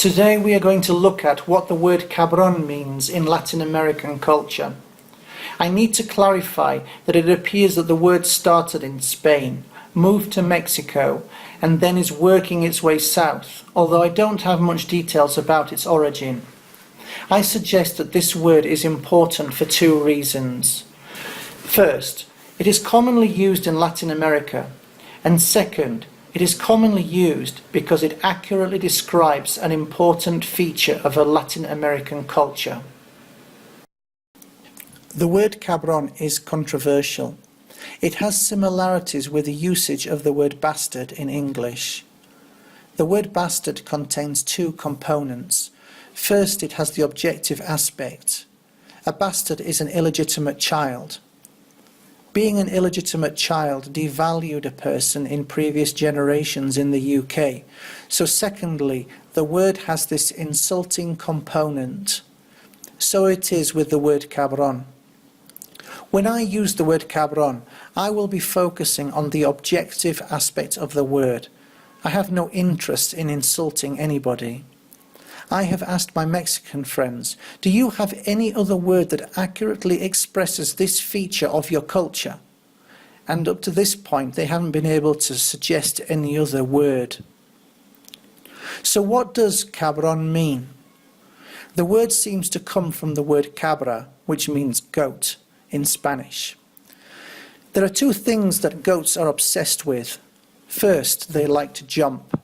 Today we are going to look at what the word cabron means in Latin American culture. I need to clarify that it appears that the word started in Spain, moved to Mexico, and then is working its way south, although I don't have much details about its origin. I suggest that this word is important for two reasons. First, it is commonly used in Latin America, and second, it is commonly used because it accurately describes an important feature of a Latin American culture. The word cabron is controversial. It has similarities with the usage of the word bastard in English. The word bastard contains two components. First, it has the objective aspect. A bastard is an illegitimate child. Being an illegitimate child devalued a person in previous generations in the UK. So secondly, the word has this insulting component. So it is with the word cabron. When I use the word cabron, I will be focusing on the objective aspect of the word. I have no interest in insulting anybody. I have asked my Mexican friends, do you have any other word that accurately expresses this feature of your culture? And up to this point, they haven't been able to suggest any other word. So what does cabron mean? The word seems to come from the word cabra, which means goat in Spanish. There are two things that goats are obsessed with. First, they like to jump.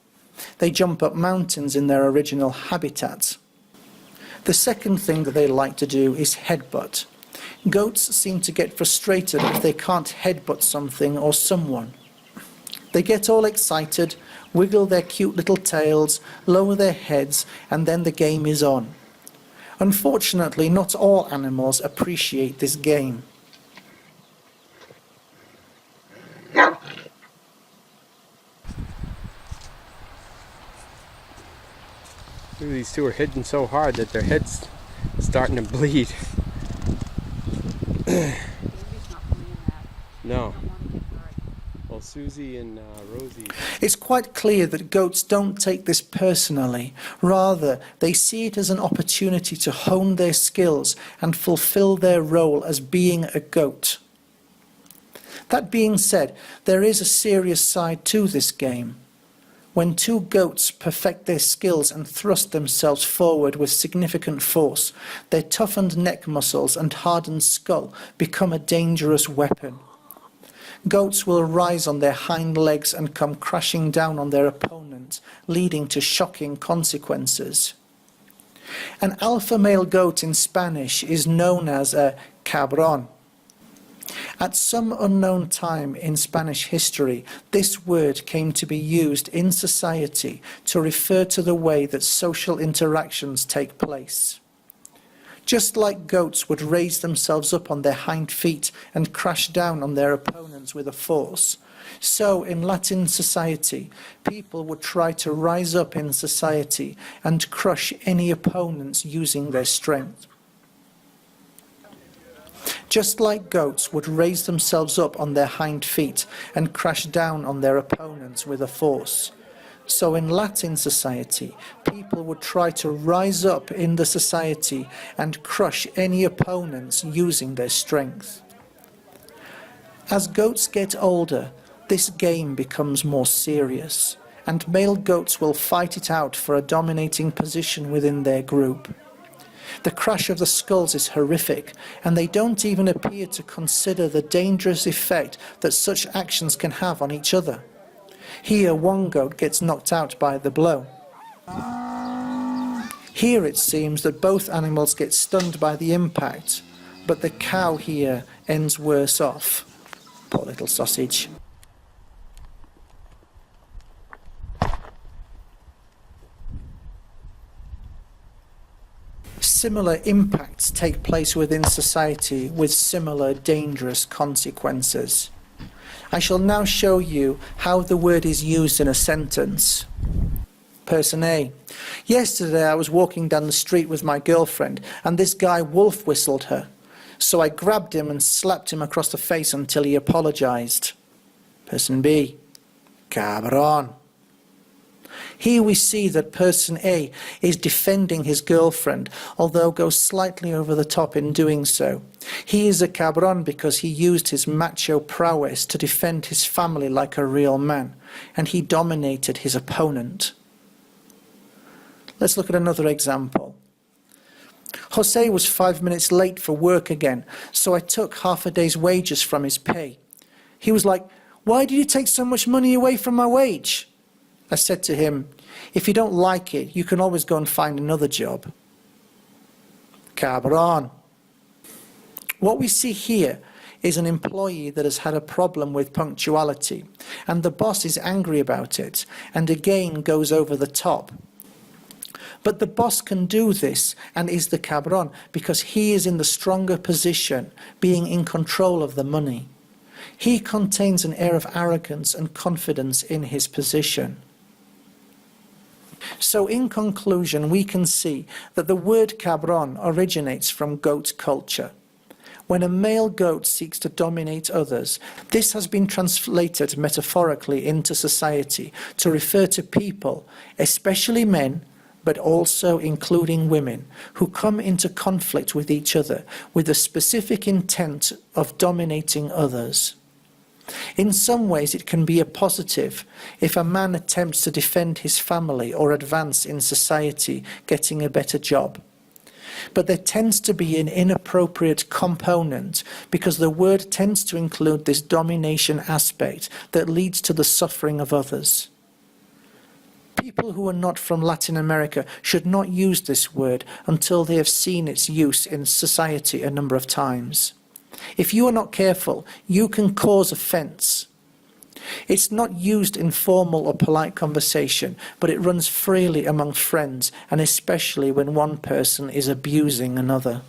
They jump up mountains in their original habitat. The second thing that they like to do is headbutt. Goats seem to get frustrated if they can't headbutt something or someone. They get all excited, wiggle their cute little tails, lower their heads, and then the game is on. Unfortunately, not all animals appreciate this game. These two are hitting so hard that their head's starting to bleed. No. Well, Susie and Rosie. It's quite clear that goats don't take this personally. Rather, they see it as an opportunity to hone their skills and fulfill their role as being a goat. That being said, there is a serious side to this game. When two goats perfect their skills and thrust themselves forward with significant force, their toughened neck muscles and hardened skull become a dangerous weapon. Goats will rise on their hind legs and come crashing down on their opponent, leading to shocking consequences. An alpha male goat in Spanish is known as a cabron. At some unknown time in Spanish history, this word came to be used in society to refer to the way that social interactions take place. Just like goats would raise themselves up on their hind feet and crash down on their opponents with a force, so in Latin society, people would try to rise up in society and crush any opponents using their strength. Just like goats would raise themselves up on their hind feet and crash down on their opponents with a force, so in Latin society, people would try to rise up in the society and crush any opponents using their strength. As goats get older, this game becomes more serious, and male goats will fight it out for a dominating position within their group. The crash of the skulls is horrific, and they don't even appear to consider the dangerous effect that such actions can have on each other. Here, one goat gets knocked out by the blow. Here it seems that both animals get stunned by the impact, but the cow here ends worse off. Poor little sausage. Similar impacts take place within society with similar dangerous consequences. I shall now show you how the word is used in a sentence. Person A. Yesterday I was walking down the street with my girlfriend and this guy wolf whistled her. So I grabbed him and slapped him across the face until he apologized. Person B. Cabron. Here we see that person A is defending his girlfriend, although goes slightly over the top in doing so. He is a cabron because he used his macho prowess to defend his family like a real man, and he dominated his opponent. Let's look at another example. Jose was 5 minutes late for work again, so I took half a day's wages from his pay. He was like, "Why did you take so much money away from my wage?" I said to him, "If you don't like it, you can always go and find another job." Cabron. What we see here is an employee that has had a problem with punctuality, and the boss is angry about it, and again goes over the top. But the boss can do this and is the cabron because he is in the stronger position, being in control of the money. He contains an air of arrogance and confidence in his position. So in conclusion, we can see that the word cabron originates from goat culture. When a male goat seeks to dominate others, this has been translated metaphorically into society to refer to people, especially men, but also including women, who come into conflict with each other with the specific intent of dominating others. In some ways it can be a positive if a man attempts to defend his family or advance in society, getting a better job. But there tends to be an inappropriate component because the word tends to include this domination aspect that leads to the suffering of others. People who are not from Latin America should not use this word until they have seen its use in society a number of times. If you are not careful, you can cause offence. It's not used in formal or polite conversation, but it runs freely among friends, and especially when one person is abusing another.